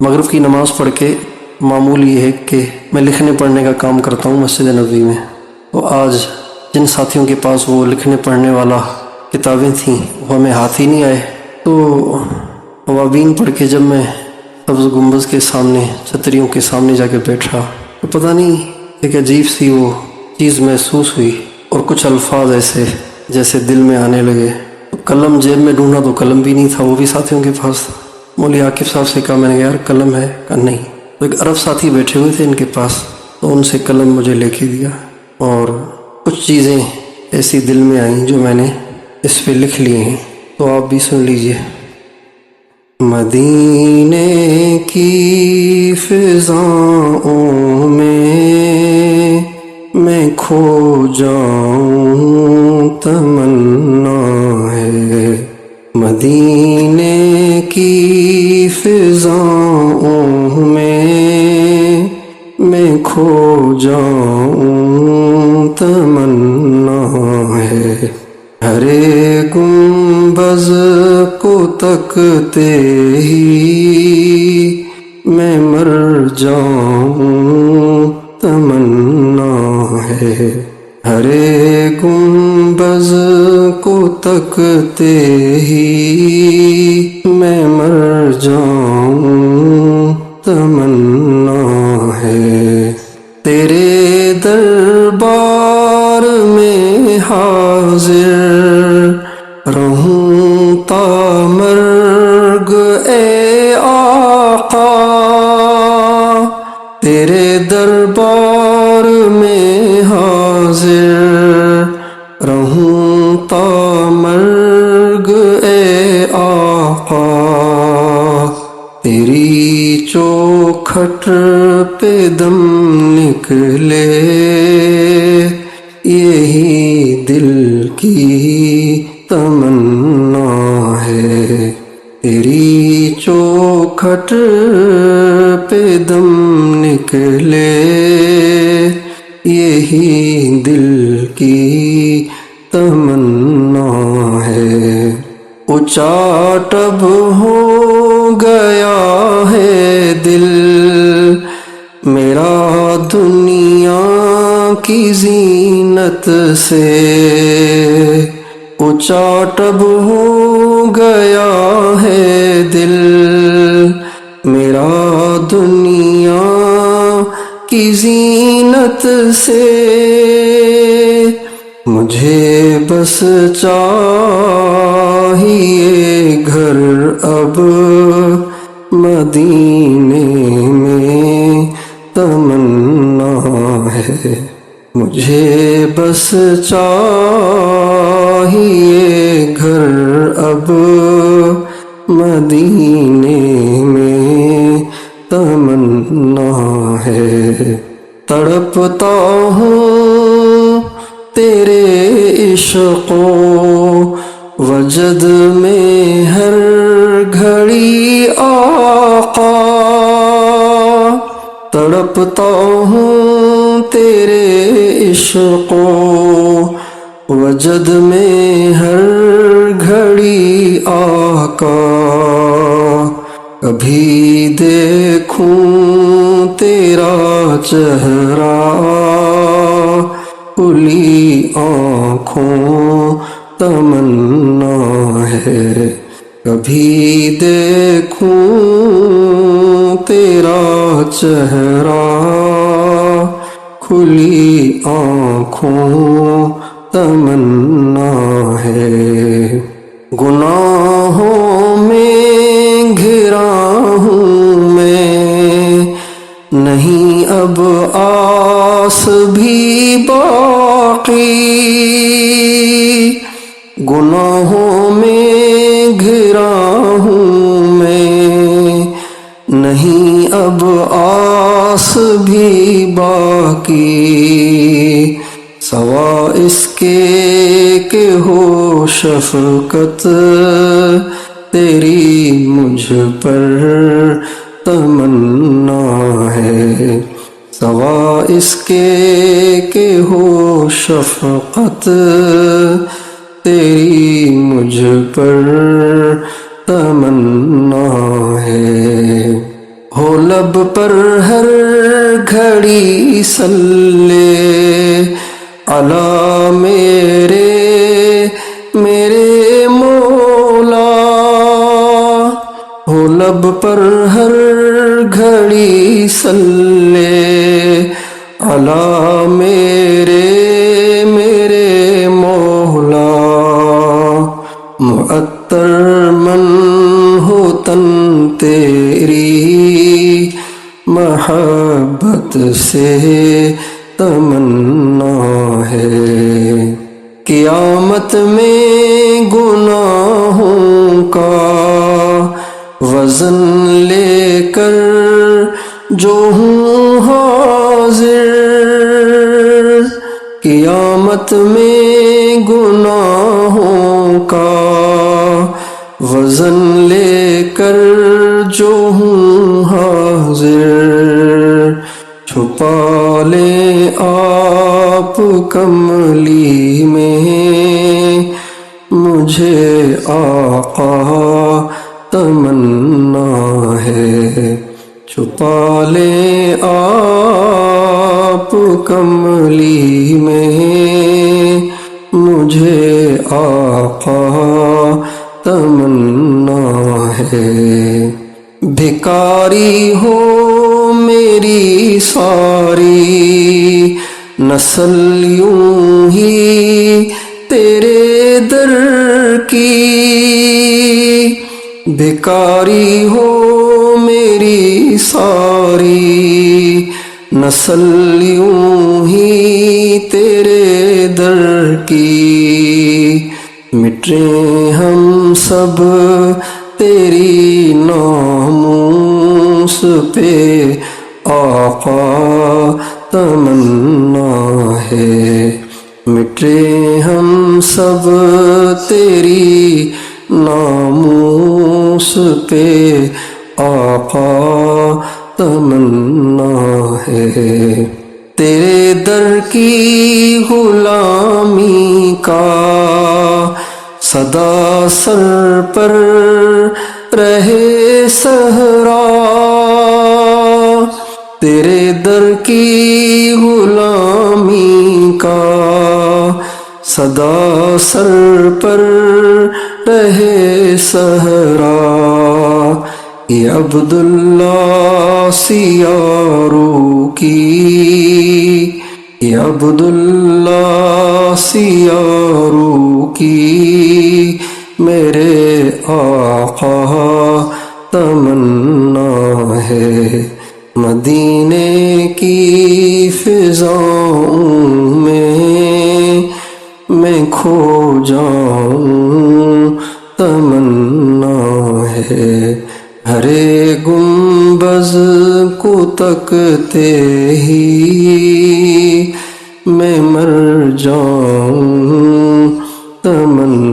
مغرب کی نماز پڑھ کے معمول یہ ہے کہ میں لکھنے پڑھنے کا کام کرتا ہوں مسجد نبوی میں. تو آج جن ساتھیوں کے پاس وہ لکھنے پڑھنے والا کتابیں تھیں وہ ہمیں ہاتھ ہی نہیں آئے. تو اوابین پڑھ کے جب میں سبز گنبد کے سامنے چھتریوں کے سامنے جا کے بیٹھا تو پتہ نہیں ایک عجیب سی وہ چیز محسوس ہوئی اور کچھ الفاظ ایسے جیسے دل میں آنے لگے. تو قلم جیب میں ڈھونڈا تو قلم بھی نہیں تھا، وہ بھی ساتھیوں کے پاس. مولوی عاقب صاحب سے کہا، میں نے کہا یار قلم ہے؟ کہا نہیں. تو ایک عرب ساتھی بیٹھے ہوئے تھے ان کے پاس، تو ان سے قلم مجھے لے کے دیا اور کچھ چیزیں ایسی دل میں آئیں جو میں نے اس پہ لکھ لی ہیں. تو آپ بھی سن لیجئے. مدینے کی فضاؤں میں کھو جاؤں تمنا ہے. مدینے کی فضاؤں میں کھو جاؤں تمنا ہے. ہر گنبد کو تکتے ہی میں مر جاؤں تمنا ہے. ہر گنبد کو تکتے ہی میں مر جاؤں تمنا ہے. تیرے دربار میں حاضر رہوں تا مرگ اے آقا. تیرے دربار میں حاضر رہوں تا مرگ اے آقا. تیری چوکھٹ پہ دم نکلے یہی دل کی تمنا ہے. تیری چوکھٹ پہ دم نکلے یہی دل کی تمنا ہے. اچاٹب ہو گیا ہے دل میرا دنیا کی زینت سے. اچاٹب ہو گیا ہے دل میرا دنیا کی زینت سے. مجھے بس چاہیے گھر اب مدینے میں تمنا ہے. مجھے بس چاہیے گھر اب مدینے میں تمنا ہے. تڑپتا ہوں تیرے عشق و وجد میں ہر گھڑی آقا. تڑپتا ہوں تیرے عشق و وجد میں ہر گھڑی آقا. کبھی دیکھوں تیرا چہرہ کھلی آنکھوں تمنا ہے. کبھی دیکھوں تیرا چہرہ کھلی آنکھوں تمنا ہے. گناہوں میں گھرا ہوں میں نہیں اب آس بھی باقی. گناہوں میں گھرا ہوں میں نہیں اب آس بھی باقی. سوا اس کے کہ ہو شفقت تیری مجھ پر تمنا ہے. سوا اس کے کہ ہو شفقت تیری مجھ پر تمنا ہے. ہو لب پر ہر گھڑی صلی علی میرے مولا، ہو لب پر ہر گھڑی صلی علی میرے مولا، معطر من ہو تن تیری محبت سے تمنا ہے، قیامت میں گناہوں کا وزن لے کر جو ہوں حاضر، قیامت میں گناہوں کا وزن لے کر جو ہوں حاضر، چھپا لیں آپ کملی میں مجھے آقا تمنا ہے، چھپا لیں آپ کملی میں مجھے آقا تمنا ہے، بھکاری ہو میری ساری نسل یوں ہی تیرے در کی، بھکاری ہو میری ساری نسل یوں ہی تیرے در کی، مٹیں ہم سب تیری ناموس پہ آقا تمنا ہے، مٹے ہم سب تیری ناموس پہ آقا تمنا ہے، تیرے در کی غلامی کا صدا سر پر رہے صحرا، تیرے در کی غلامی کا صدا سر پر رہے صحرا، یہ عبداللہ سیارو کی، یہ عبداللہ سیارو کی میرے آقا تمنا ہے، مدینے کی فضاؤں میں کھو جاؤں تمنا ہے، ہرے گنبد کو تکتے ہی میں مر جاؤں تمنا